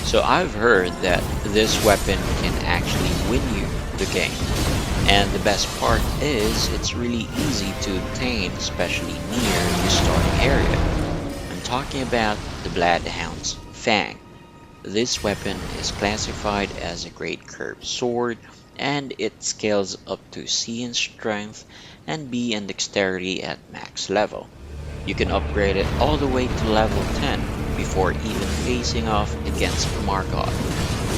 So I've heard that this weapon can actually win you the game. And the best part is it's really easy to obtain, especially near the starting area. I'm talking about the Bloodhound's Fang. This weapon is classified as a great curved sword, and it scales up to C in strength and B in dexterity at max level. You can upgrade it all the way to level 10 before even facing off against Margot.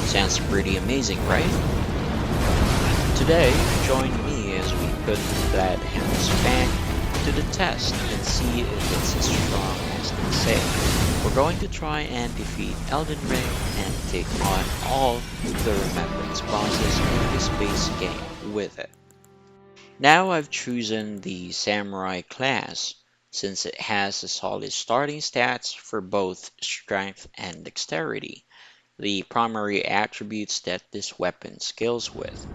Sounds pretty amazing, right? Today, join me as we put the Bloodhound's Fang to the test and see if it's as strong as they say. We're going to try and defeat Elden Ring and take on all the Remembrance bosses in this base game with it. Now I've chosen the Samurai class since it has a solid starting stats for both strength and dexterity, the primary attributes that this weapon scales with.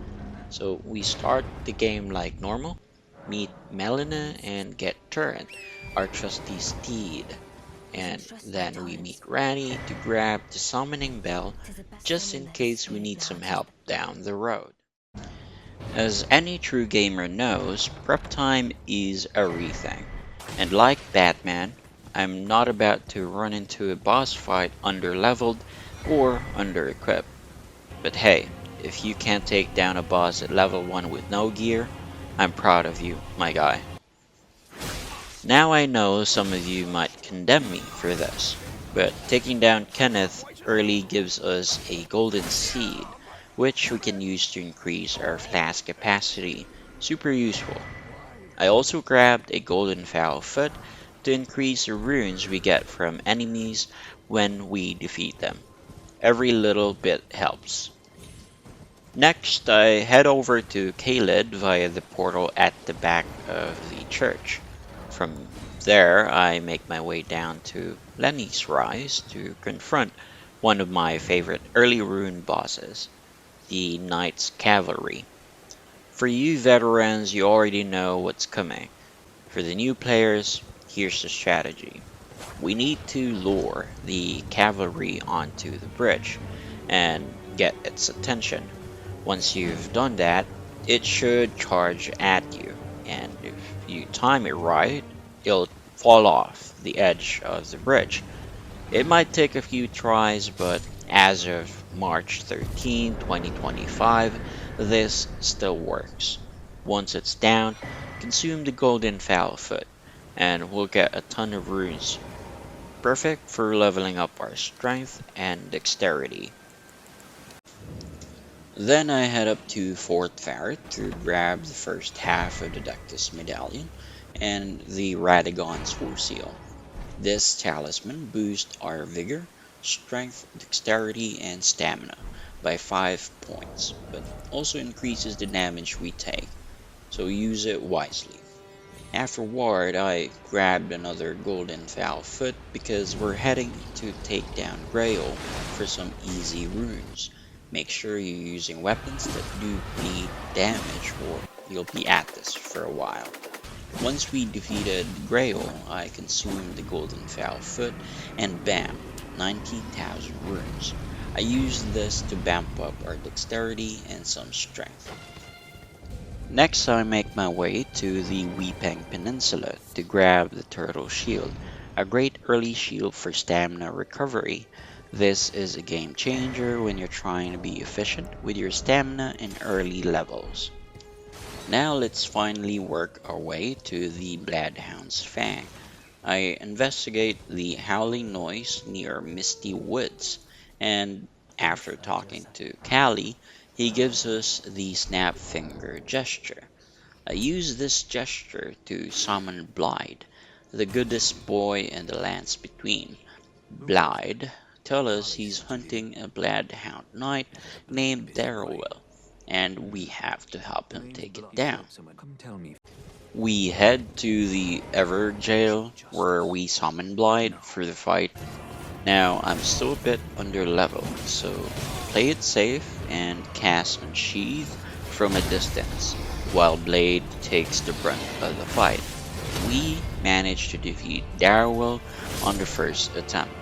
So we start the game like normal, meet Melina and get Turret, our trusty steed. And then we meet Ranny to grab the summoning bell just in case we need some help down the road. As any true gamer knows, prep time is everything. And like Batman, I'm not about to run into a boss fight under-leveled or under-equipped. But hey, if you can't take down a boss at level 1 with no gear, I'm proud of you, my guy. Now I know some of you might condemn me for this, but taking down Kenneth early gives us a golden seed, which we can use to increase our flask capacity. Super useful. I also grabbed a golden foul foot to increase the runes we get from enemies when we defeat them. Every little bit helps. Next, I head over to Caelid via the portal at the back of the church. From there, I make my way down to Lenny's Rise to confront one of my favorite early rune bosses, the Knight's Cavalry. For you veterans, you already know what's coming. For the new players, here's the strategy. We need to lure the cavalry onto the bridge and get its attention. Once you've done that, it should charge at you, and if you time it right, it'll fall off the edge of the bridge. It might take a few tries, but as of March 13, 2025, this still works. Once it's down, consume the golden foul foot, and we'll get a ton of runes. Perfect for leveling up our strength and dexterity. Then I head up to Fort Farret to grab the first half of the Dectus Medallion and the Radagon Sword Seal. This talisman boosts our vigor, strength, dexterity, and stamina by 5 points, but also increases the damage we take, so use it wisely. Afterward, I grabbed another golden foul foot because we're heading to take down Grail for some easy runes. Make sure you're using weapons that do bleed damage or you'll be at this for a while. Once we defeated Grail, I consumed the golden foul foot and bam, 19,000 runes. I used this to bump up our dexterity and some strength. Next, I make my way to the Weeping Peninsula to grab the Turtle Shield, a great early shield for stamina recovery. This is a game changer when you're trying to be efficient with your stamina in early levels. Now let's finally work our way to the Bloodhound's Fang. I investigate the howling noise near Misty Woods, and after talking to Callie, he gives us the snap finger gesture. I use this gesture to summon Blide, the goodest boy in the lands between. Blide tells us he's hunting a Bloodhound knight named Darrowell, and we have to help him take it down. We head to the Ever Jail where we summon Blide for the fight. Now I'm still a bit under level, so play it safe and cast Unsheath from a distance, while Blade takes the brunt of the fight. We managed to defeat Darrowell on the first attempt.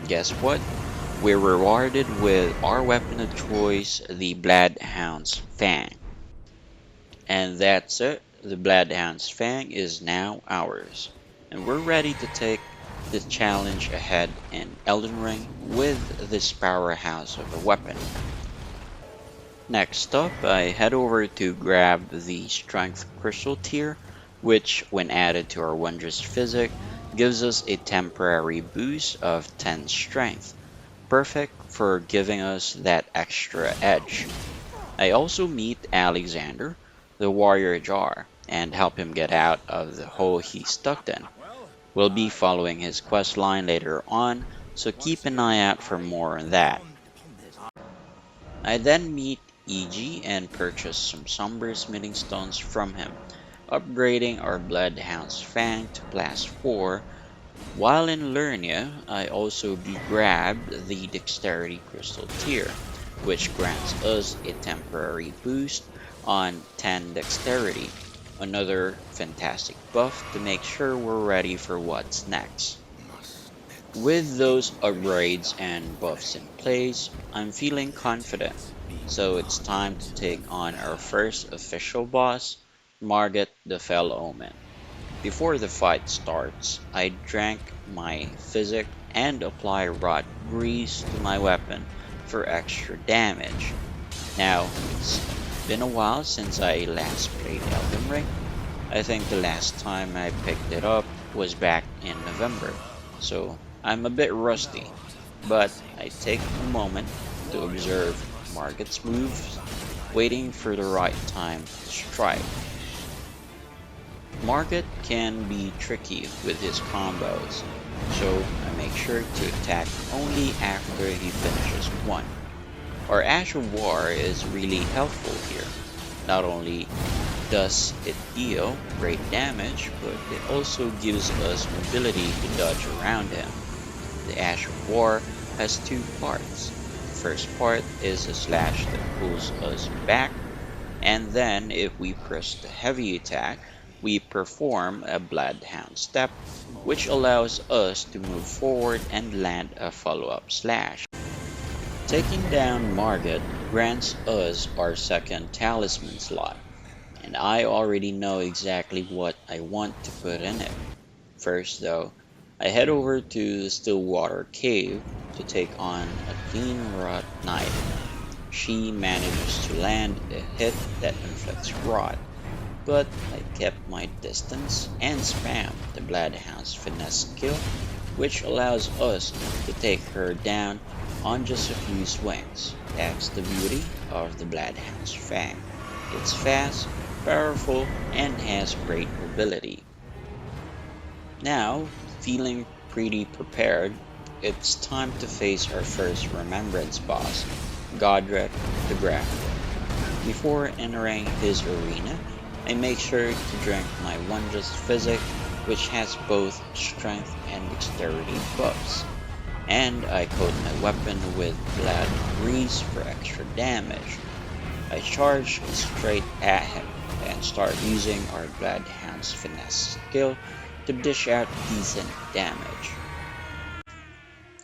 Guess what? We're rewarded with our weapon of choice, the Bloodhound's Fang. And that's it. The Bloodhound's Fang is now ours. And we're ready to take the challenge ahead in Elden Ring with this powerhouse of a weapon. Next up, I head over to grab the Strength Crystal tier, which, when added to our Wondrous Physic, gives us a temporary boost of 10 strength, perfect for giving us that extra edge. I also meet Alexander, the warrior jar, and help him get out of the hole he's stuck in. We'll be following his quest line later on, so keep an eye out for more on that. I then meet EG and purchase some somber smithing stones from him, upgrading our Bloodhound's Fang to class 4. While in Lernia, I also grabbed the Dexterity Crystal tier, which grants us a temporary boost on 10 Dexterity, another fantastic buff to make sure we're ready for what's next. With those upgrades and buffs in place, I'm feeling confident, so it's time to take on our first official boss, Margit the Fell Omen. Before the fight starts, I drank my physic and apply rot grease to my weapon for extra damage. Now, it's been a while since I last played Elden Ring. I think the last time I picked it up was back in November, so I'm a bit rusty, but I take a moment to observe Margit's moves, waiting for the right time to strike. Margit can be tricky with his combos, so I make sure to attack only after he finishes one. Our Ash of War is really helpful here. Not only does it deal great damage, but it also gives us mobility to dodge around him. The Ash of War has two parts. The first part is a slash that pulls us back, and then if we press the heavy attack, we perform a Bloodhound step, which allows us to move forward and land a follow-up slash. Taking down Margit grants us our second talisman slot, and I already know exactly what I want to put in it. First though, I head over to the Stillwater Cave to take on a Clean Rot Knight. She manages to land a hit that inflicts rot, but I kept my distance and spammed the Bloodhound's finesse skill, which allows us to take her down on just a few swings. That's the beauty of the Bloodhound's Fang. It's fast, powerful, and has great mobility. Now, feeling pretty prepared, it's time to face our first Remembrance boss, Godric the Grafted. Before entering his arena, I make sure to drink my Wondrous Physic, which has both strength and dexterity buffs, and I coat my weapon with blood grease for extra damage. I charge straight at him and start using our Bloodhound's finesse skill to dish out decent damage.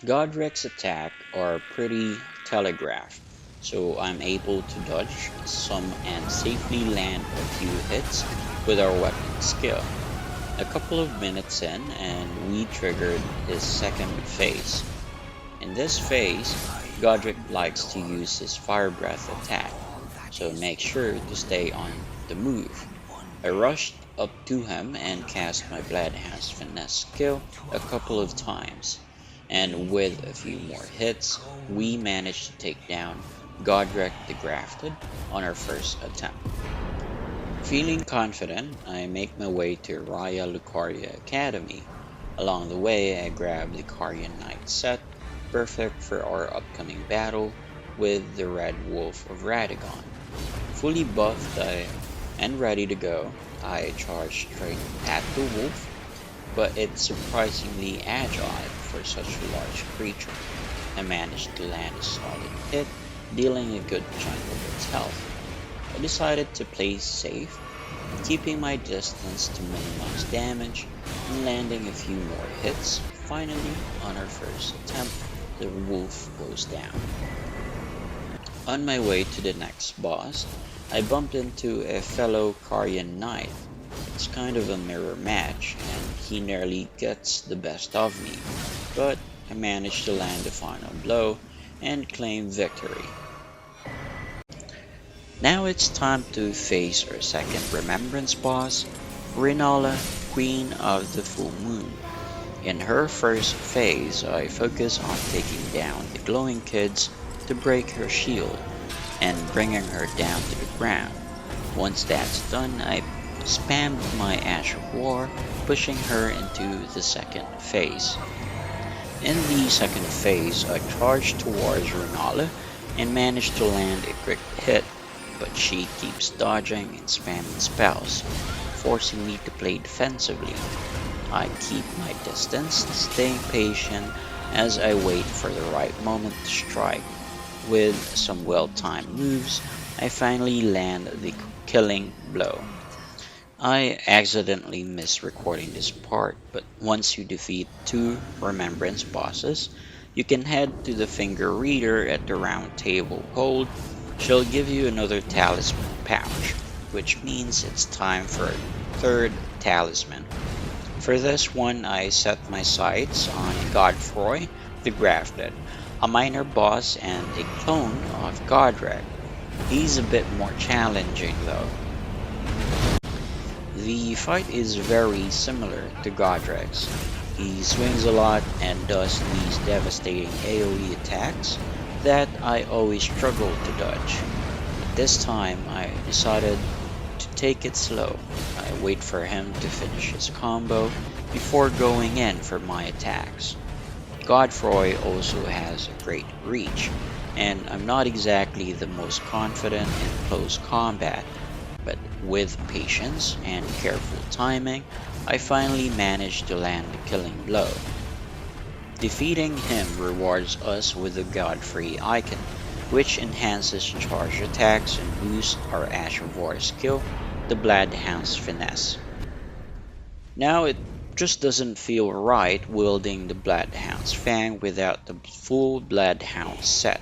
Godric's attack are pretty telegraphed, so I'm able to dodge some and safely land a few hits with our weapon skill. A couple of minutes in and we triggered his second phase. In this phase, Godric likes to use his Fire Breath attack, so make sure to stay on the move. I rushed up to him and cast my Bloodhound's finesse skill a couple of times, and with a few more hits, we managed to take down Godric the Grafted on our first attempt. Feeling confident, I make my way to Raya Lucaria Academy. Along the way, I grab the Carian Knight set, perfect for our upcoming battle with the Red Wolf of Radagon. Fully buffed and ready to go, I charge straight at the wolf, but it's surprisingly agile for such a large creature. I managed to land a solid hit, dealing a good chunk of its health. I decided to play safe, keeping my distance to minimize damage and landing a few more hits, finally on our first attempt the wolf goes down. On my way to the next boss, I bumped into a fellow Carian knight. It's kind of a mirror match, and he nearly gets the best of me, but I managed to land the final blow and claim victory. Now it's time to face our second remembrance boss, Rinola, Queen of the Full Moon. In her first phase, I focus on taking down the glowing kids to break her shield and bringing her down to the ground. Once that's done, I spammed my Ash of War, pushing her into the second phase. In the second phase, I charged towards Rinola and managed to land a quick hit, but she keeps dodging and spamming spells, forcing me to play defensively. I keep my distance, staying patient as I wait for the right moment to strike. With some well-timed moves, I finally land the killing blow. I accidentally missed recording this part, but once you defeat 2 remembrance bosses, you can head to the finger reader at the round table hold. She'll give you another talisman pouch, which means it's time for a third talisman. For this one, I set my sights on Godfroy the Grafted, a minor boss and a clone of Godrek. He's a bit more challenging though. The fight is very similar to Godrek's. He swings a lot and does these devastating AoE attacks that I always struggle to dodge. This time I decided to take it slow. I wait for him to finish his combo before going in for my attacks. Godfroy also has a great reach, and I'm not exactly the most confident in close combat, but with patience and careful timing, I finally managed to land the killing blow. Defeating him rewards us with the Godfrey icon, which enhances charge attacks and boosts our Ash of War skill, the Bloodhound's Finesse. Now it just doesn't feel right wielding the Bloodhound's Fang without the full Bloodhound set,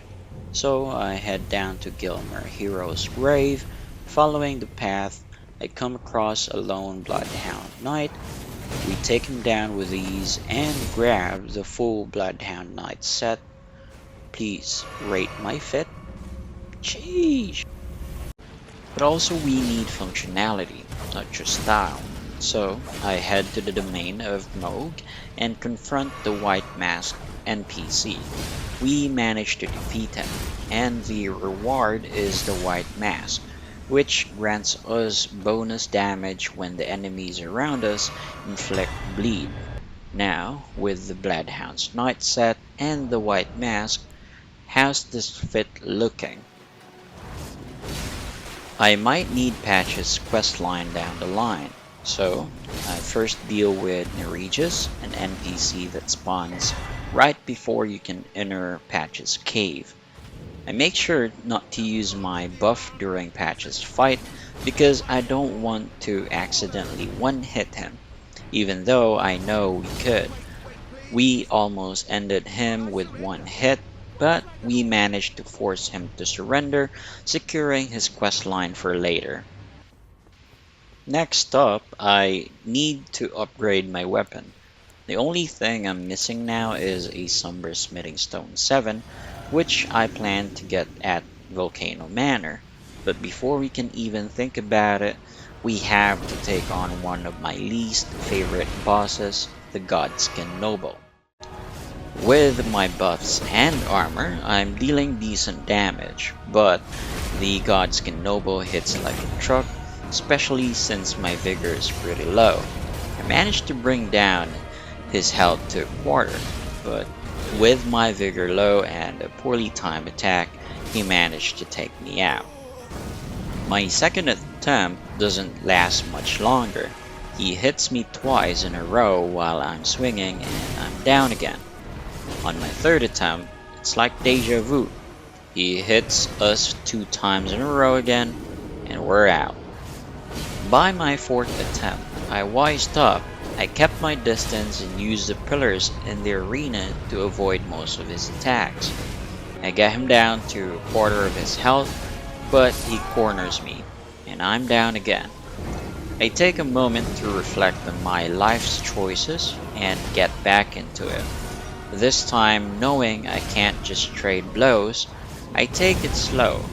so I head down to Gilmer Hero's grave. Following the path, I come across a lone Bloodhound Knight. We take him down with ease and grab the full Bloodhound Knight set. Please rate my fit. Sheesh! But also we need functionality, not just style. So I head to the domain of Moog and confront the White Mask NPC. We manage to defeat him, and the reward is the White Mask, which grants us bonus damage when the enemies around us inflict bleed. Now, with the Bloodhound's Knight set and the White Mask, how's this fit looking? I might need Patch's questline down the line, so I first deal with Neregus, an NPC that spawns right before you can enter Patch's cave. I make sure not to use my buff during Patch's fight because I don't want to accidentally one-hit him, even though I know we could. We almost ended him with one hit, but we managed to force him to surrender, securing his questline for later. Next up, I need to upgrade my weapon. The only thing I'm missing now is a Somber Smithing Stone 7, which I plan to get at Volcano Manor. But before we can even think about it, we have to take on one of my least favorite bosses, the Godskin Noble. With my buffs and armor, I'm dealing decent damage, but the Godskin Noble hits like a truck, especially since my vigor is pretty low. I managed to bring down his health to a quarter, but with my vigor low and a poorly timed attack, he managed to take me out. My second attempt doesn't last much longer. He hits me twice in a row while I'm swinging and I'm down again. On my third attempt, it's like deja vu. He hits us 2 times in a row again, and we're out. By my fourth attempt, I wised up I kept my distance and used the pillars in the arena to avoid most of his attacks. I get him down to a quarter of his health, but he corners me, and I'm down again. I take a moment to reflect on my life's choices and get back into it. This time, knowing I can't just trade blows, I take it slow.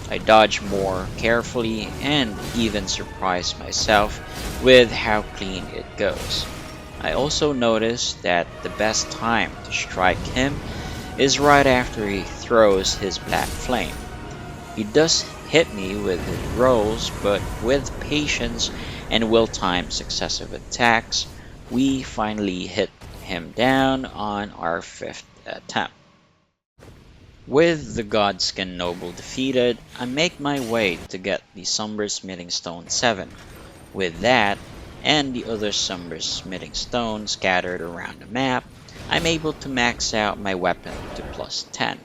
I dodge more carefully and even surprise myself with how clean it goes. I also notice that the best time to strike him is right after he throws his black flame. He does hit me with his rolls, but with patience and well-timed successive attacks, we finally hit him down on our 5th attempt. With the Godskin Noble defeated, I make my way to get the Somber Smithing Stone 7. With that, and the other Somber Smithing Stones scattered around the map, I'm able to max out my weapon to plus 10.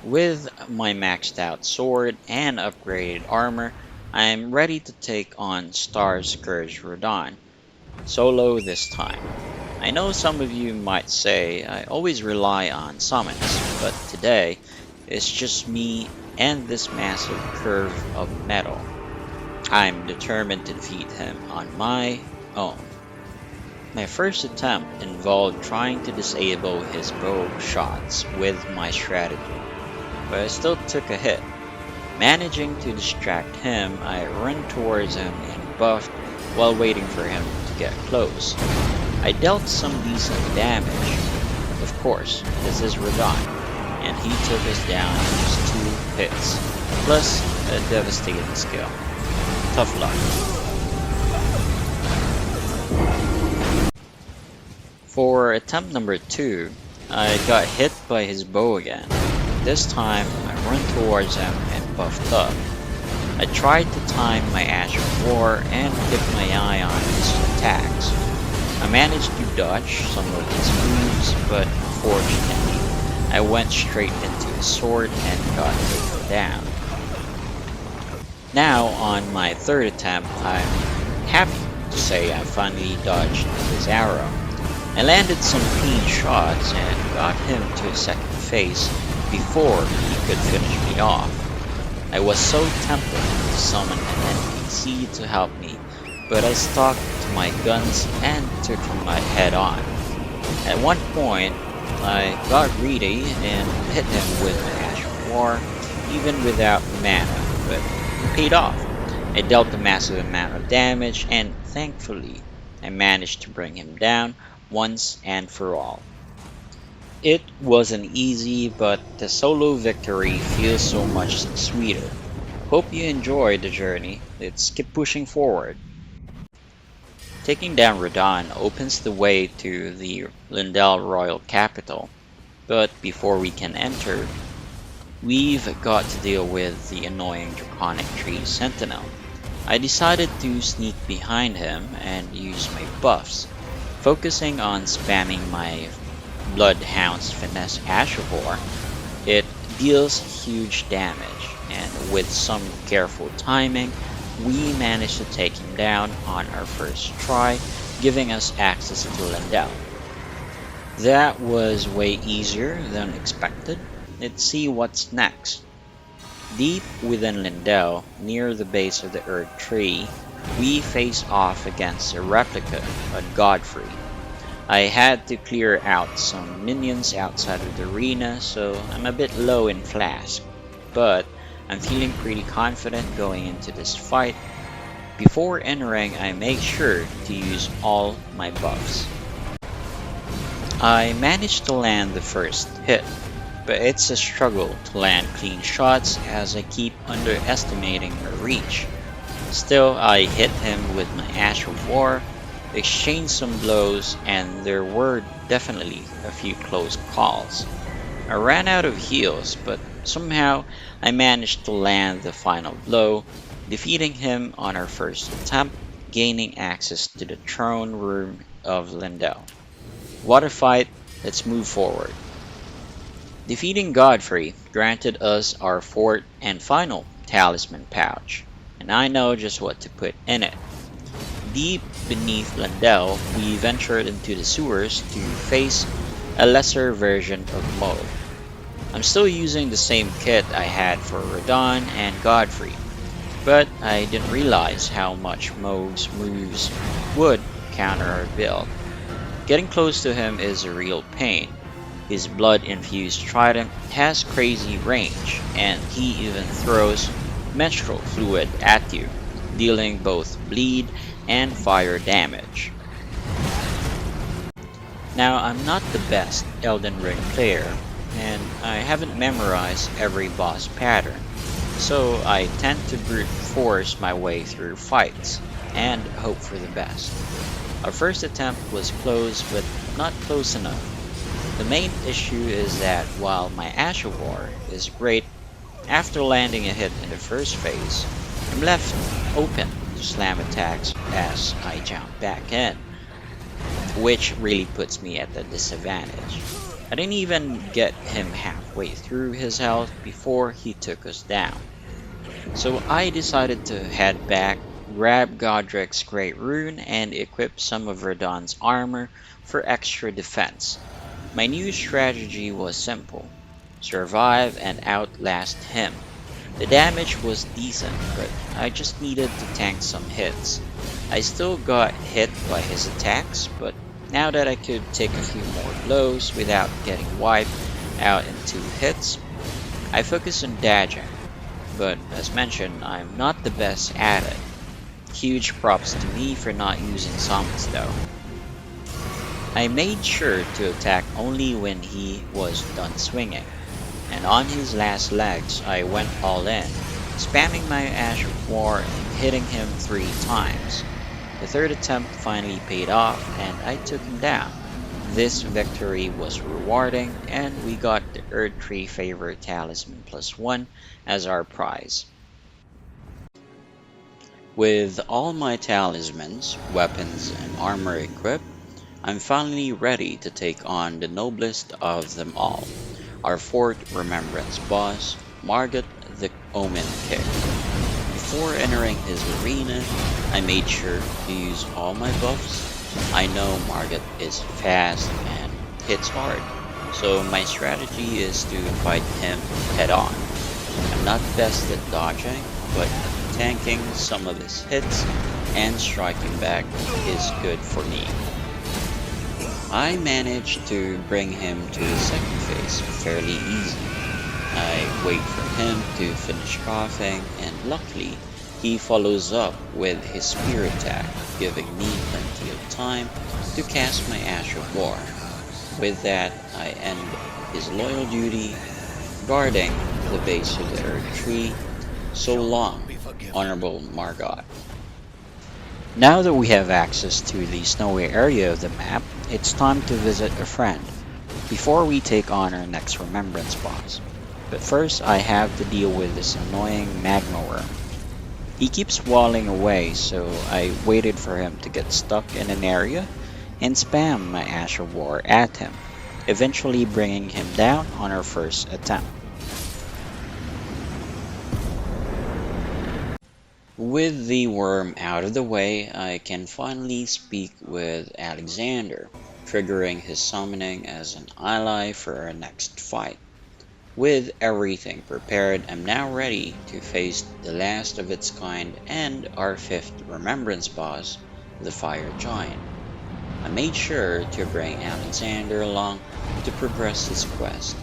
With my maxed out sword and upgraded armor, I'm ready to take on Star Scourge Radahn, solo this time. I know some of you might say I always rely on summons, but today it's just me and this massive curve of metal. I'm determined to defeat him on my own. My first attempt involved trying to disable his bow shots with my strategy, but I still took a hit. Managing to distract him, I run towards him and buffed while waiting for him to get close. I dealt some decent damage. Of course, this is Radahn, and he took us down in just 2 hits, plus a devastating skill. Tough luck. For attempt number 2, I got hit by his bow again. This time, I run towards him and buffed up. I tried to time my Ash of War and keep my eye on his attacks. I managed to dodge some of his moves, but unfortunately, I went straight into his sword and got taken down. Now, on my 3rd attempt, I'm happy to say I finally dodged his arrow. I landed some clean shots and got him to his 2nd phase before he could finish me off. I was so tempted to summon an NPC to help me, but I stuck to my guns and took him head on. At one point, I got greedy and hit him with my Ash of War, even without mana, but it paid off. I dealt a massive amount of damage, and thankfully, I managed to bring him down once and for all. It wasn't easy, but the solo victory feels so much sweeter. Hope you enjoyed the journey. Let's keep pushing forward. Taking down Radahn opens the way to the Lindell Royal Capital, but before we can enter, we've got to deal with the annoying Draconic Tree Sentinel. I decided to sneak behind him and use my buffs, focusing on spamming my Bloodhound's Finesse Ash of War. It deals huge damage, and with some careful timing, we managed to take him down on our first try, giving us access to Lindell. That was way easier than expected. Let's see what's next. Deep within Lindell, near the base of the Earth Tree, we face off against a replica of Godfrey. I had to clear out some minions outside of the arena, so I'm a bit low in flask, but I'm feeling pretty confident going into this fight. Before entering, I make sure to use all my buffs. I managed to land the first hit, but it's a struggle to land clean shots as I keep underestimating my reach. Still, I hit him with my Ash of War, exchanged some blows, and there were definitely a few close calls. I ran out of heals, but somehow I managed to land the final blow, defeating him on our first attempt, gaining access to the throne room of Lindell. What a fight, let's move forward. Defeating Godfrey granted us our 4th and final talisman pouch, and I know just what to put in it. deep beneath Lundell, we ventured into the sewers to face a lesser version of Mo. I'm still using the same kit I had for Radon and Godfrey, but I didn't realize how much Mo's moves would counter our build. Getting close to him is a real pain. His blood-infused trident has crazy range, and he even throws menstrual fluid at you, dealing both bleed and fire damage. Now, I'm not the best Elden Ring player, and I haven't memorized every boss pattern, so I tend to brute force my way through fights, and hope for the best. Our first attempt was close, but not close enough. The main issue is that while my Asher War is great, after landing a hit in the first phase, I'm left open to slam attacks as I jump back in, which really puts me at a disadvantage. I didn't even get him halfway through his health before he took us down. So I decided to head back, grab Godric's Great Rune, and equip some of Radon's armor for extra defense. My new strategy was simple: survive and outlast him. The damage was decent, but I just needed to tank some hits. I still got hit by his attacks, but now that I could take a few more blows without getting wiped out in 2 hits, I focus on dodging. But as mentioned, I'm not the best at it. Huge props to me for not using summons though. I made sure to attack only when he was done swinging, and on his last legs I went all in, spamming my Ash of War and hitting him 3 times. The third attempt finally paid off and I took him down. This victory was rewarding, and we got the Earth Tree Favor Talisman +1 as our prize. With all my talismans, weapons, and armor equipped, I'm finally ready to take on the noblest of them all, our 4th Remembrance boss, Margot the Omen King. Before entering his arena, I made sure to use all my buffs. I know Margot is fast and hits hard, so my strategy is to fight him head on. I'm not best at dodging, but tanking some of his hits and striking back is good for me. I managed to bring him to the second phase fairly easy. I wait for him to finish coughing, and luckily he follows up with his spear attack, giving me plenty of time to cast my Ash of War. With that, I end his loyal duty guarding the base of the Earth Tree. So long, Honorable Margot. Now that we have access to the snowy area of the map, it's time to visit a friend, before we take on our next Remembrance boss. But first, I have to deal with this annoying magma worm. He keeps walling away, so I waited for him to get stuck in an area and spam my Ash of War at him, eventually bringing him down on our first attempt. With the worm out of the way, I can finally speak with Alexander, triggering his summoning as an ally for our next fight. With everything prepared, I'm now ready to face the last of its kind and our 5th Remembrance boss, the Fire Giant. I made sure to bring Alexander along to progress his quest,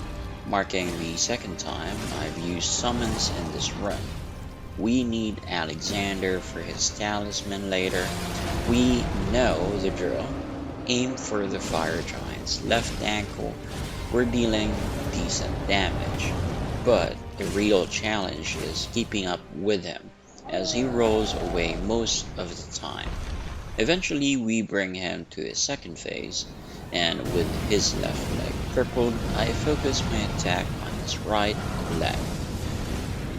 marking the 2nd time I've used summons in this run. We need Alexander for his talisman later. We know the drill. Aim for the Fire Giant's left ankle. We're dealing decent damage, but the real challenge is keeping up with him, as he rolls away most of the time. Eventually we bring him to his 2nd phase, and with his left leg crippled, I focus my attack on his right leg.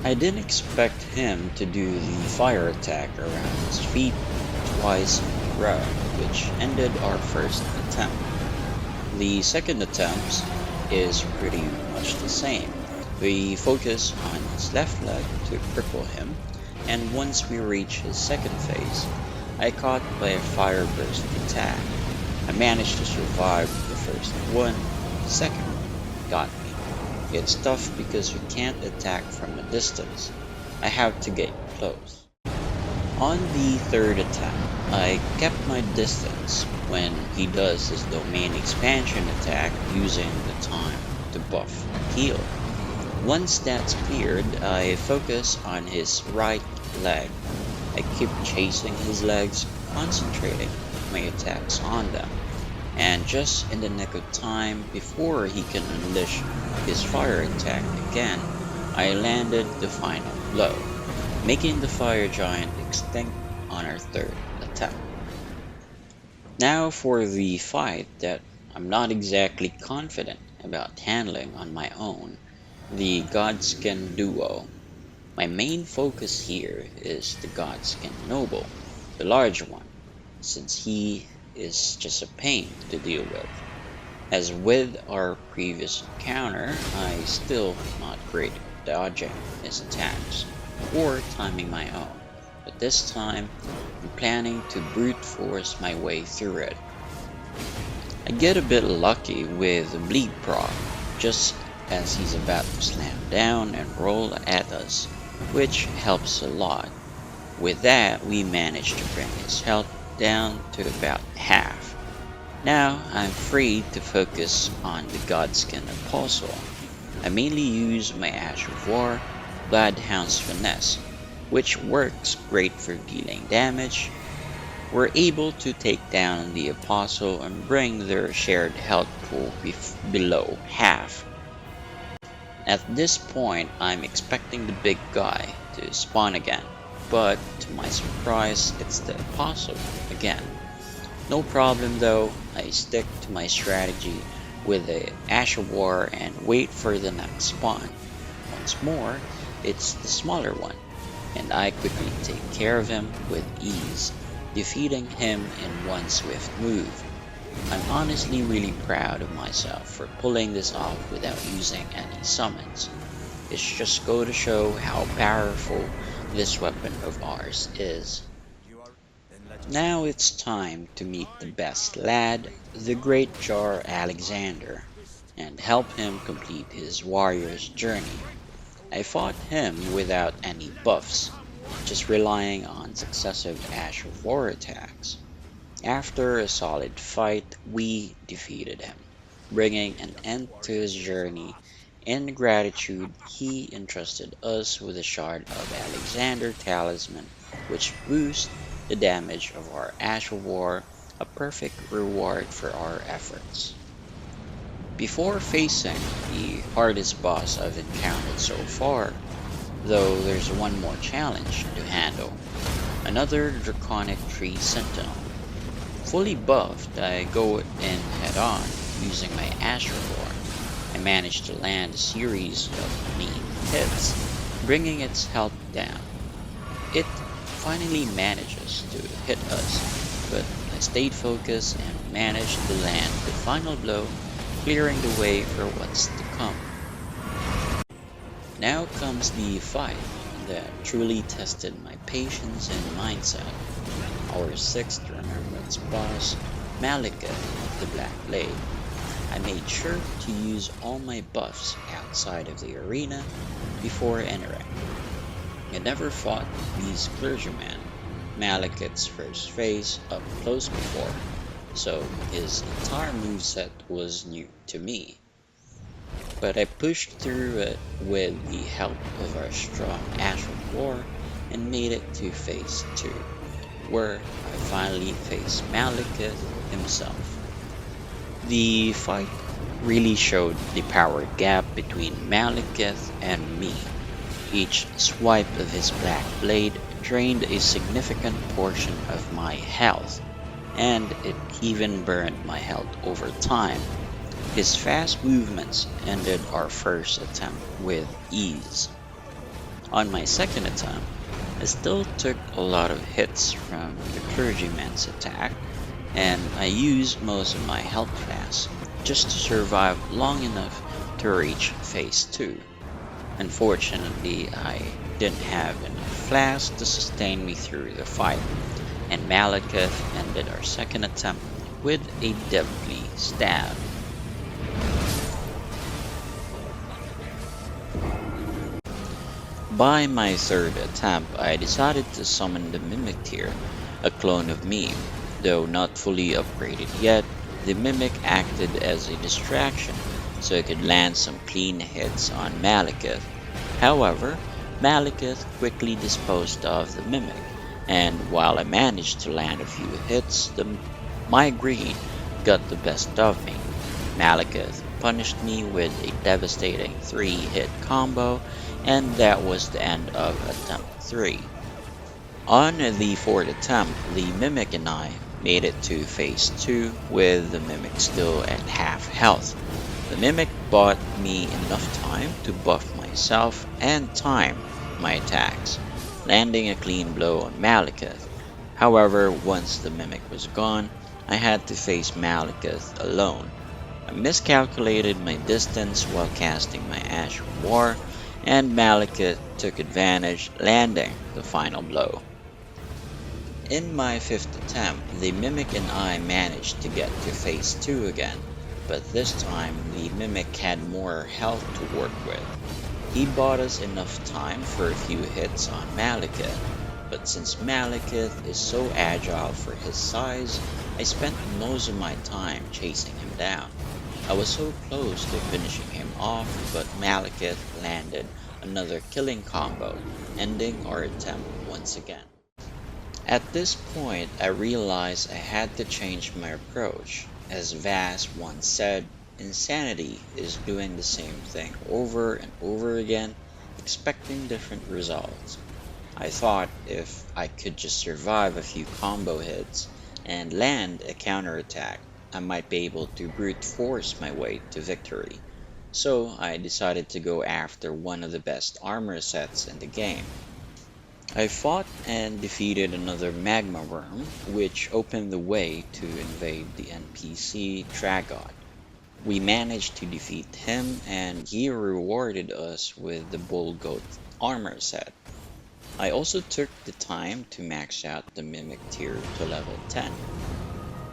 I didn't expect him to do the fire attack around his feet twice in a row, which ended our first attempt. The second attempt is pretty much the same. We focus on his left leg to cripple him, and once we reach his 2nd phase, I caught by a fire burst attack. I managed to survive the first one, the second one got me. It's tough because you can't attack from a distance. I have to get close. On the third attempt, I kept my distance when he does his domain expansion attack using the time to buff and heal. Once that's cleared, I focus on his right leg. I keep chasing his legs, concentrating my attacks on them, and just in the nick of time before he can unleash his fire attack again, I landed the final blow, making the fire giant extinct on our third attempt. Now for the fight that I'm not exactly confident about handling on my own, the Godskin duo. My main focus here is the Godskin Noble, the large one, since he is just a pain to deal with. As with our previous encounter, I still not great at dodging his attacks, or timing my own, but this time I'm planning to brute force my way through it. I get a bit lucky with a bleed proc, just as he's about to slam down and roll at us, which helps a lot. With that, we manage to bring his health down to about half. Now I'm free to focus on the Godskin Apostle. I mainly use my Ash of War, Bloodhound's Finesse, which works great for dealing damage. We're able to take down the Apostle and bring their shared health pool below half. At this point, I'm expecting the big guy to spawn again, but to my surprise, it's the Apostle again. No problem though, I stick to my strategy with the Ash of War and wait for the next spawn. Once more, it's the smaller one, and I quickly take care of him with ease, defeating him in one swift move. I'm honestly really proud of myself for pulling this off without using any summons. It's just go to show how powerful this weapon of ours is. Now it's time to meet the best lad, the Great Jar Alexander, and help him complete his warrior's journey. I fought him without any buffs, just relying on successive Ash of War attacks. After a solid fight, we defeated him, bringing an end to his journey. In gratitude, he entrusted us with a shard of Alexander Talisman, which boosts the damage of our Ash of War, a perfect reward for our efforts. Before facing the hardest boss I've encountered so far, though there's one more challenge to handle, another Draconic Tree Sentinel. Fully buffed, I go in head on using my Ash of War. I managed to land a series of mean hits, bringing its health down. It finally manages to hit us, but I stayed focused and managed to land the final blow, clearing the way for what's to come. Now comes the fight that truly tested my patience and mindset. Our 6th Remembrance boss, Malekith the Black Blade. I made sure to use all my buffs outside of the arena before entering. I never fought these clergymen, Malekith's first phase, up close before, so his entire moveset was new to me. But I pushed through it with the help of our strong Ash of War and made it to phase 2, where I finally faced Malekith himself. The fight really showed the power gap between Malekith and me. Each swipe of his black blade drained a significant portion of my health, and it even burned my health over time. His fast movements ended our first attempt with ease. On my second attempt, I still took a lot of hits from the clergyman's attack, and I used most of my health flasks just to survive long enough to reach phase 2. Unfortunately, I didn't have enough flasks to sustain me through the fight, and Malekith ended our second attempt with a deadly stab. By my third attempt, I decided to summon the Mimic here, a clone of me. Though not fully upgraded yet, the Mimic acted as a distraction, so I could land some clean hits on Malekith. However, Malekith quickly disposed of the Mimic, and while I managed to land a few hits, my greed got the best of me. Malekith punished me with a devastating 3-hit combo, and that was the end of attempt 3. On the fourth attempt, the Mimic and I made it to phase 2 with the Mimic still at half health. The Mimic bought me enough time to buff myself and time my attacks, landing a clean blow on Malekith. However, once the Mimic was gone, I had to face Malekith alone. I miscalculated my distance while casting my Ash of War, and Malekith took advantage, landing the final blow. In my fifth attempt, the Mimic and I managed to get to phase 2 again, but this time the Mimic had more health to work with. He bought us enough time for a few hits on Malekith, but since Malekith is so agile for his size, I spent most of my time chasing him down. I was so close to finishing him off, but Malekith landed another killing combo, ending our attempt once again. At this point, I realized I had to change my approach. As Vass once said, insanity is doing the same thing over and over again, expecting different results. I thought if I could just survive a few combo hits and land a counterattack, I might be able to brute force my way to victory. So I decided to go after one of the best armor sets in the game. I fought and defeated another magma worm, which opened the way to invade the NPC Tragot. We managed to defeat him, and he rewarded us with the Bull Goat armor set. I also took the time to max out the Mimic tier to level 10.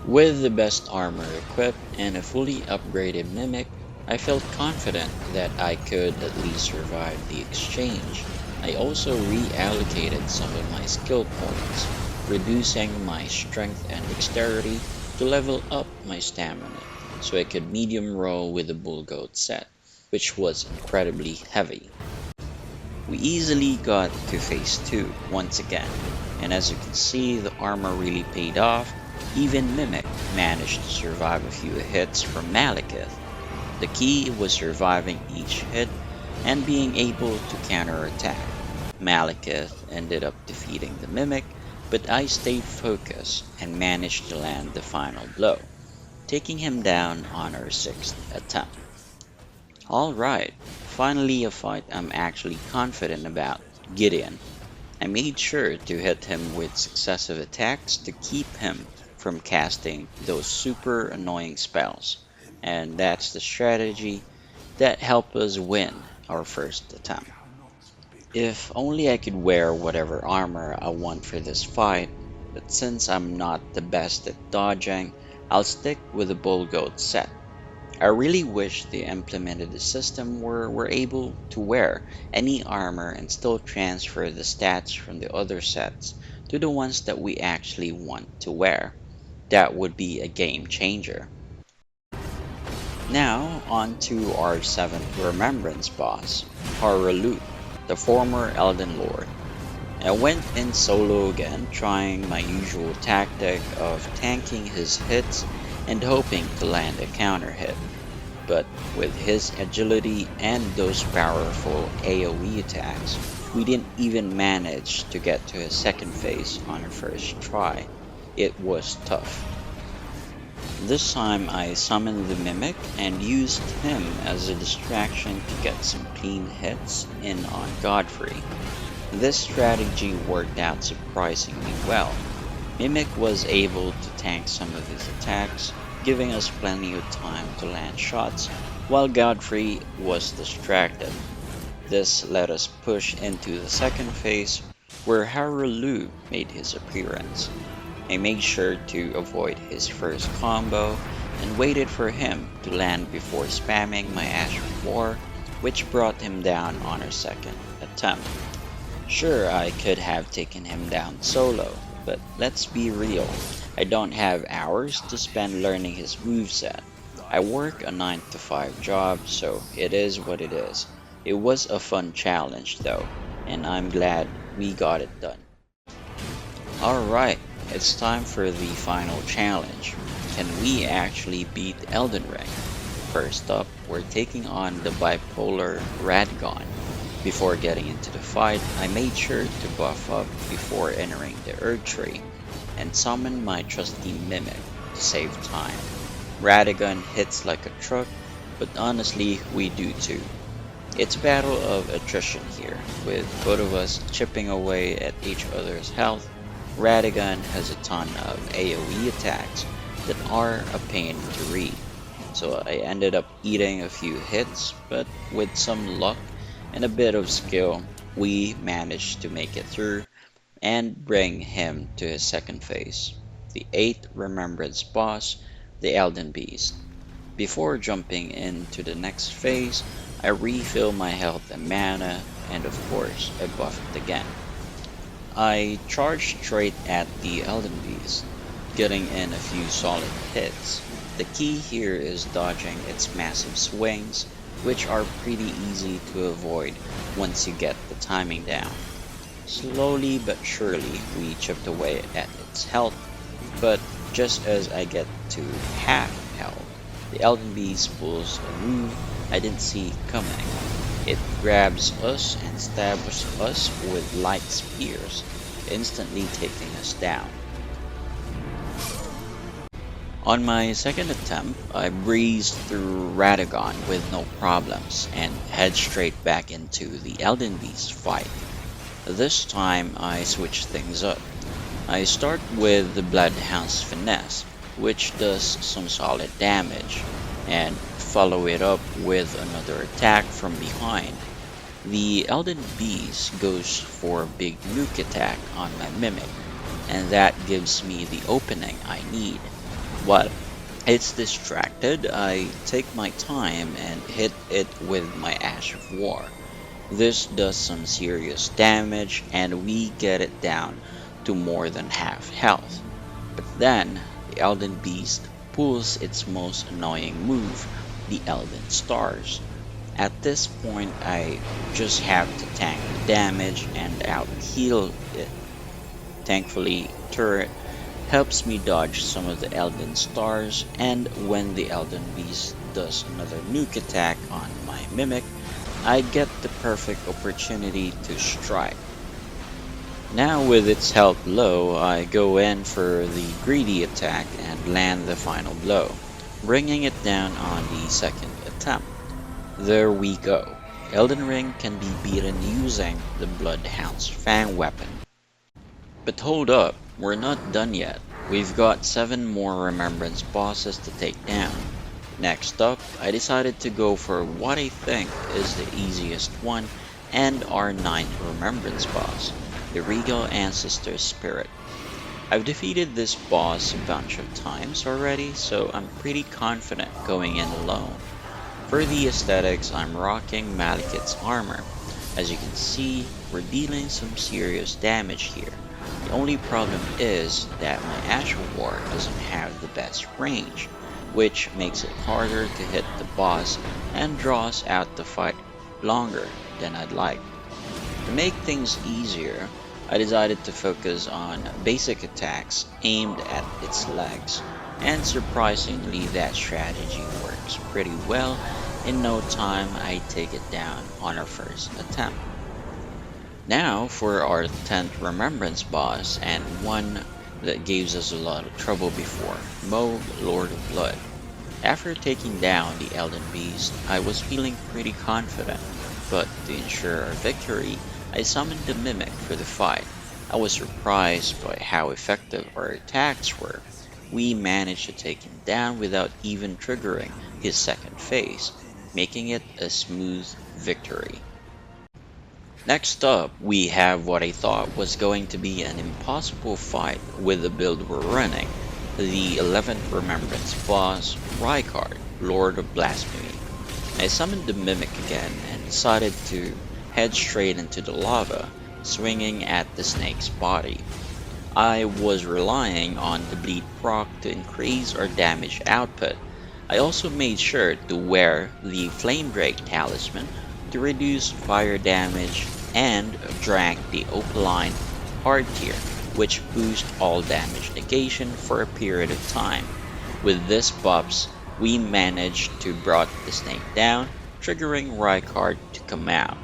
With the best armor equipped and a fully upgraded Mimic, I felt confident that I could at least survive the exchange. I also reallocated some of my skill points, reducing my strength and dexterity to level up my stamina, so I could medium roll with the Bull Goat set, which was incredibly heavy. We easily got to phase 2 once again, and as you can see, the armor really paid off. Even Mimic managed to survive a few hits from Malekith. The key was surviving each hit and being able to counterattack. Malekith ended up defeating the Mimic, but I stayed focused and managed to land the final blow, taking him down on our 6th attempt. Alright, finally a fight I'm actually confident about, Gideon. I made sure to hit him with successive attacks to keep him from casting those super annoying spells, and that's the strategy that helped us win our first attempt. If only I could wear whatever armor I want for this fight, but since I'm not the best at dodging, I'll stick with the Bull Goat set. I really wish they implemented a system where we're able to wear any armor and still transfer the stats from the other sets to the ones that we actually want to wear. That would be a game changer. Now, on to our 7th Remembrance boss, Haralud, the former Elden Lord. I went in solo again, trying my usual tactic of tanking his hits and hoping to land a counter hit. But with his agility and those powerful AoE attacks, we didn't even manage to get to his second phase on our first try. It was tough. This time I summoned the Mimic and used him as a distraction to get some clean hits in on Godfrey. This strategy worked out surprisingly well. Mimic was able to tank some of his attacks, giving us plenty of time to land shots, while Godfrey was distracted. This let us push into the second phase, where Haralud made his appearance. I made sure to avoid his first combo and waited for him to land before spamming my Ash of War, which brought him down on our second attempt. Sure, I could have taken him down solo, but let's be real, I don't have hours to spend learning his moveset. I work a 9 to 5 job, so it is what it is. It was a fun challenge though, and I'm glad we got it done. Alright, it's time for the final challenge. Can we actually beat Elden Ring? First up, we're taking on the bipolar Radgon. Before getting into the fight, I made sure to buff up before entering the Erd Tree, and summon my trusty Mimic to save time. Radagon hits like a truck, but honestly, we do too. It's a battle of attrition here, with both of us chipping away at each other's health. Radagon has a ton of AoE attacks that are a pain to read, so I ended up eating a few hits, but with some luck and a bit of skill, we managed to make it through and bring him to his second phase, the 8th Remembrance boss, the Elden Beast. Before jumping into the next phase, I refill my health and mana, and of course, I buff it again. I charged straight at the Elden Beast, getting in a few solid hits. The key here is dodging its massive swings, which are pretty easy to avoid once you get the timing down. Slowly but surely we chipped away at its health, but just as I get to half health, the Elden Beast pulls a move I didn't see coming. It grabs us and stabs us with light spears, instantly taking us down. On my second attempt, I breezed through Radagon with no problems and head straight back into the Elden Beast fight. This time I switch things up. I start with the Bloodhound's Finesse, which does some solid damage, and follow it up with another attack from behind. The Elden Beast goes for a big nuke attack on my Mimic, and that gives me the opening I need. While it's distracted, I take my time and hit it with my Ash of War. This does some serious damage and we get it down to more than half health. But then, the Elden Beast pulls its most annoying move, the Elden Stars. At this point, I just have to tank the damage and out-heal it. Thankfully, turret helps me dodge some of the Elden Stars, and when the Elden Beast does another nuke attack on my Mimic, I get the perfect opportunity to strike. Now with its health low, I go in for the greedy attack and land the final blow, bringing it down on the second attempt. There we go. Elden Ring can be beaten using the Bloodhound's Fang weapon. But hold up, we're not done yet. We've got 7 more Remembrance bosses to take down. Next up, I decided to go for what I think is the easiest one and our 9th Remembrance boss, the Regal Ancestor Spirit. I've defeated this boss a bunch of times already, so I'm pretty confident going in alone. For the aesthetics, I'm rocking Maliketh's armor. As you can see, we're dealing some serious damage here. The only problem is that my Ash of War doesn't have the best range, which makes it harder to hit the boss and draws out the fight longer than I'd like. To make things easier, I decided to focus on basic attacks aimed at its legs, and surprisingly that strategy works pretty well. In no time I take it down on our first attempt. Now for our 10th Remembrance boss, and one that gave us a lot of trouble before, Moog, Lord of Blood. After taking down the Elden Beast, I was feeling pretty confident, but to ensure our victory, I summoned the Mimic for the fight. I was surprised by how effective our attacks were. We managed to take him down without even triggering his second phase, making it a smooth victory. Next up, we have what I thought was going to be an impossible fight with the build we're running, the 11th Remembrance boss, Rykard, Lord of Blasphemy. I summoned the Mimic again and decided to head straight into the lava, swinging at the snake's body. I was relying on the bleed proc to increase our damage output. I also made sure to wear the Flame Drake talisman to reduce fire damage and drank the Opaline hard tier, which boosts all damage negation for a period of time. With this buffs, we managed to brought the snake down, triggering Rykard to come out.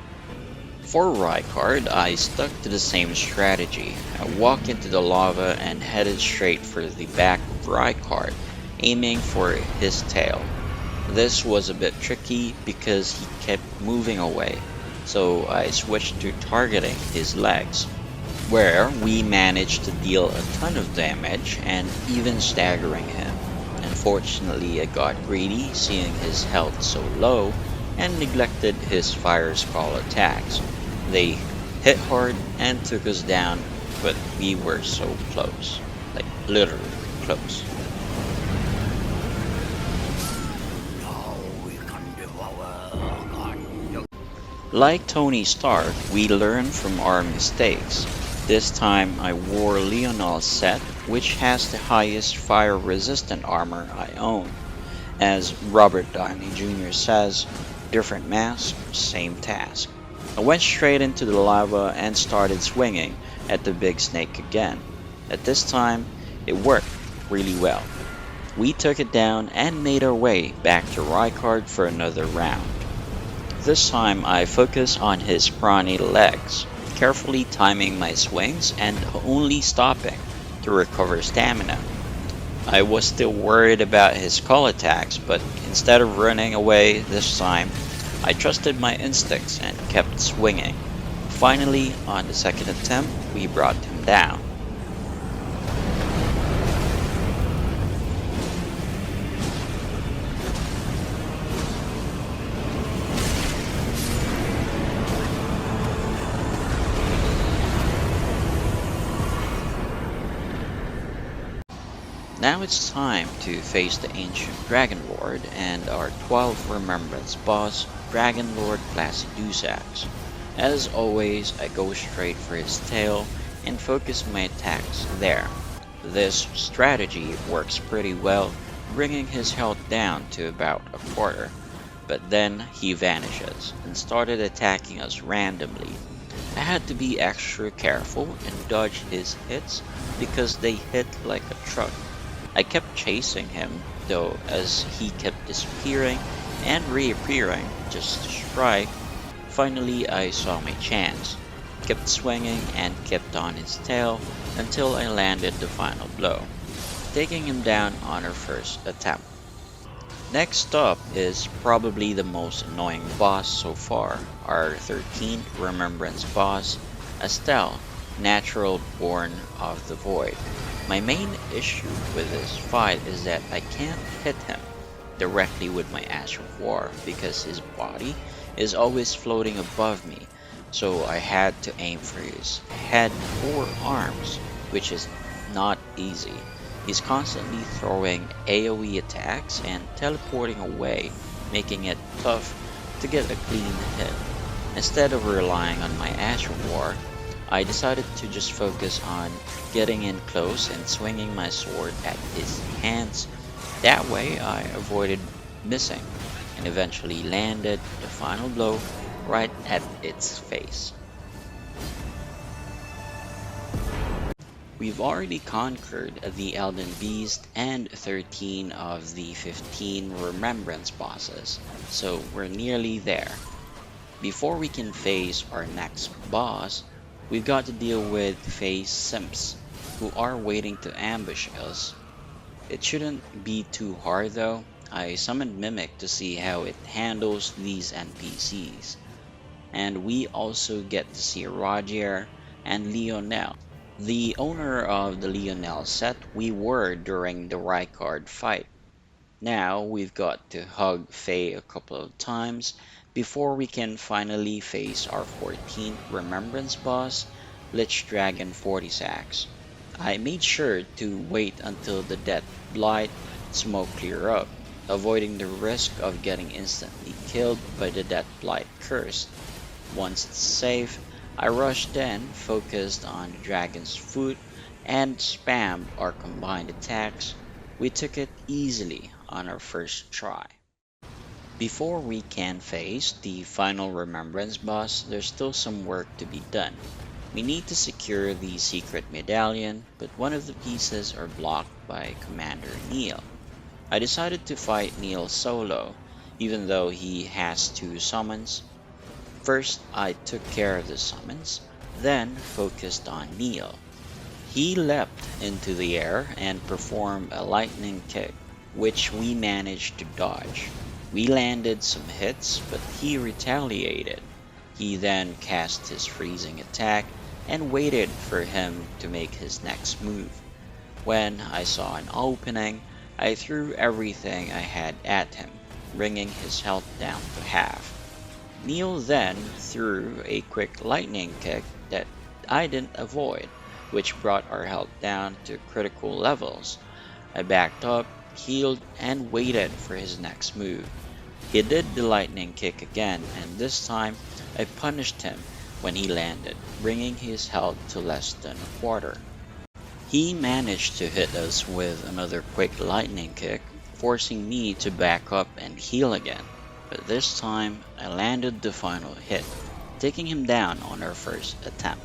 For Rykard, I stuck to the same strategy. I walked into the lava and headed straight for the back of Rykard, aiming for his tail. This was a bit tricky because he kept moving away, so I switched to targeting his legs, where we managed to deal a ton of damage and even staggering him. Unfortunately, I got greedy seeing his health so low and neglected his fire skull attacks. They hit hard and took us down, but we were so close. Like, literally close. Like Tony Stark, we learn from our mistakes. This time I wore Leonel's set, which has the highest fire resistant armor I own. As Robert Downey Jr. says, different mask, same task. I went straight into the lava and started swinging at the big snake again. At this time, it worked really well. We took it down and made our way back to Rykard for another round. This time I focused on his brawny legs, carefully timing my swings and only stopping to recover stamina. I was still worried about his skull attacks, but instead of running away this time, I trusted my instincts and kept swinging. Finally, on the second attempt, we brought him down. Now it's time to face the ancient Dragon Lord and our 12th Remembrance boss, Dragon Lord Placidusax. As always, I go straight for his tail and focus my attacks there. This strategy works pretty well, bringing his health down to about a quarter, but then he vanishes and started attacking us randomly. I had to be extra careful and dodge his hits because they hit like a truck. I kept chasing him, though, as he kept disappearing and reappearing just to strike. Finally, I saw my chance, kept swinging and kept on his tail until I landed the final blow, taking him down on our first attempt. Next up is probably the most annoying boss so far, our 13th Remembrance boss, Estelle, Natural Born of the Void. My main issue with this fight is that I can't hit him directly with my Ash of War because his body is always floating above me, so I had to aim for his head or arms, which is not easy. He's constantly throwing AoE attacks and teleporting away, making it tough to get a clean hit. Instead of relying on my Ash of War, I decided to just focus on getting in close and swinging my sword at his hands. That way I avoided missing and eventually landed the final blow right at its face. We've already conquered the Elden Beast and 13 of the 15 Remembrance bosses, so we're nearly there. Before we can face our next boss, we've got to deal with phase simps, who are waiting to ambush us. It shouldn't be too hard though. I summoned Mimic to see how it handles these NPCs. And we also get to see Roger and Lionel, the owner of the Lionel set we were during the Rykard fight. Now we've got to hug Faye a couple of times, before we can finally face our 14th Remembrance boss, Lich Dragon 40 sacks. I made sure to wait until the Death Blight smoke clear up, avoiding the risk of getting instantly killed by the Death Blight curse. Once it's safe, I rushed in, focused on the dragon's foot, and spammed our combined attacks. We took it easily on our first try. Before we can face the final Remembrance boss, there's still some work to be done. We need to secure the secret medallion, but one of the pieces are blocked by Commander Neil. I decided to fight Neil solo, even though he has 2 summons. First, I took care of the summons, then focused on Neil. He leapt into the air and performed a lightning kick, which we managed to dodge. We landed some hits, but he retaliated. He then cast his freezing attack and waited for him to make his next move. When I saw an opening, I threw everything I had at him, bringing his health down to half. Neil then threw a quick lightning kick that I didn't avoid, which brought our health down to critical levels. I backed up, healed, and waited for his next move. He did the lightning kick again, and this time I punished him when he landed, bringing his health to less than a quarter. He managed to hit us with another quick lightning kick, forcing me to back up and heal again. But this time, I landed the final hit, taking him down on our first attempt.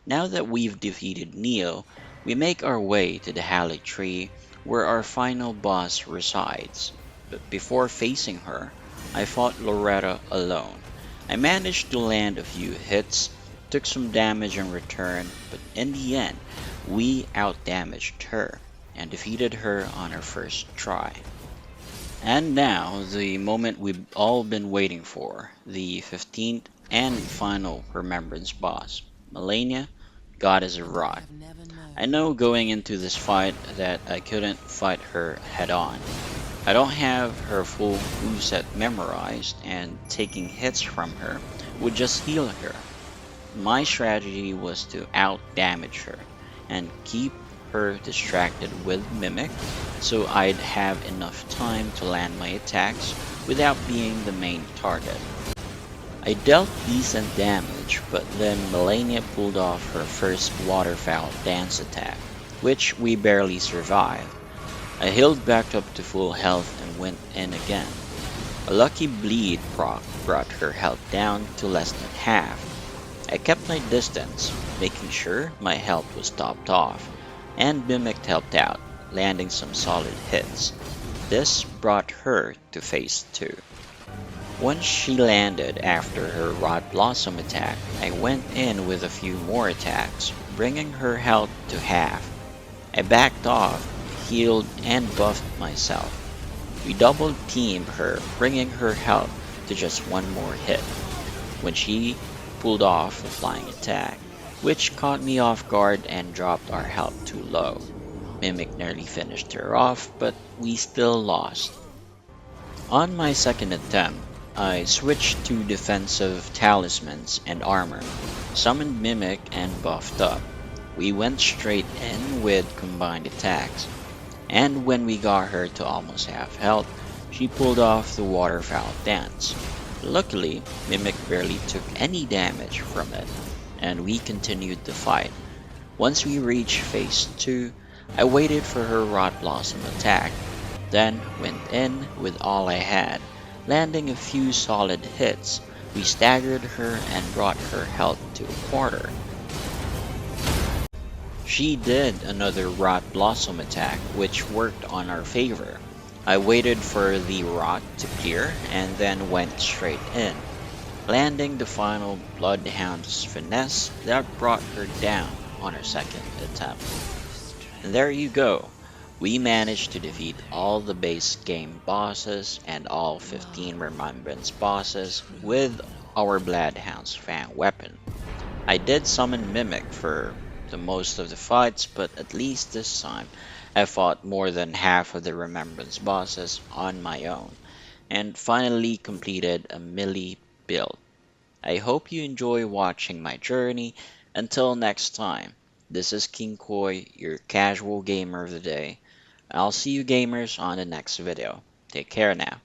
Now that we've defeated Neil, we make our way to the Holly Tree, where our final boss resides. But before facing her, I fought Loretta alone. I managed to land a few hits, took some damage in return, but in the end, we outdamaged her and defeated her on our first try. And now, the moment we've all been waiting for, the 15th and final Remembrance boss, Melania, Goddess of Rot. I know going into this fight that I couldn't fight her head on. I don't have her full moveset memorized, and taking hits from her would just heal her. My strategy was to out-damage her and keep her distracted with Mimic, so I'd have enough time to land my attacks without being the main target. I dealt decent damage, but then Melania pulled off her first waterfowl dance attack, which we barely survived. I healed back up to full health and went in again. A lucky bleed proc brought her health down to less than half. I kept my distance, making sure my health was topped off, and Mimic helped out, landing some solid hits. This brought her to phase 2. Once she landed after her Rod Blossom attack, I went in with a few more attacks, bringing her health to half. I backed off, healed, and buffed myself. We double teamed her, bringing her health to just one more hit, when she pulled off a flying attack, which caught me off guard and dropped our health too low. Mimic nearly finished her off, but we still lost. On my second attempt, I switched to defensive talismans and armor, summoned Mimic, and buffed up. We went straight in with combined attacks, and when we got her to almost half health, she pulled off the waterfowl dance. Luckily, Mimic barely took any damage from it, and we continued the fight. Once we reached phase 2, I waited for her Rod Blossom attack, then went in with all I had, landing a few solid hits. We staggered her and brought her health to a quarter. She did another Rot Blossom attack, which worked on our favor. I waited for the rot to clear and then went straight in, landing the final Bloodhound's finesse that brought her down on her second attempt. And there you go. We managed to defeat all the base game bosses and all 15 Remembrance bosses with our Bloodhound's Fang weapon. I did summon Mimic for the most of the fights, but at least this time I fought more than half of the Remembrance bosses on my own. and finally completed a melee build. I hope you enjoy watching my journey. Until next time, this is King Koi, your casual gamer of the day. I'll see you gamers on the next video. Take care now.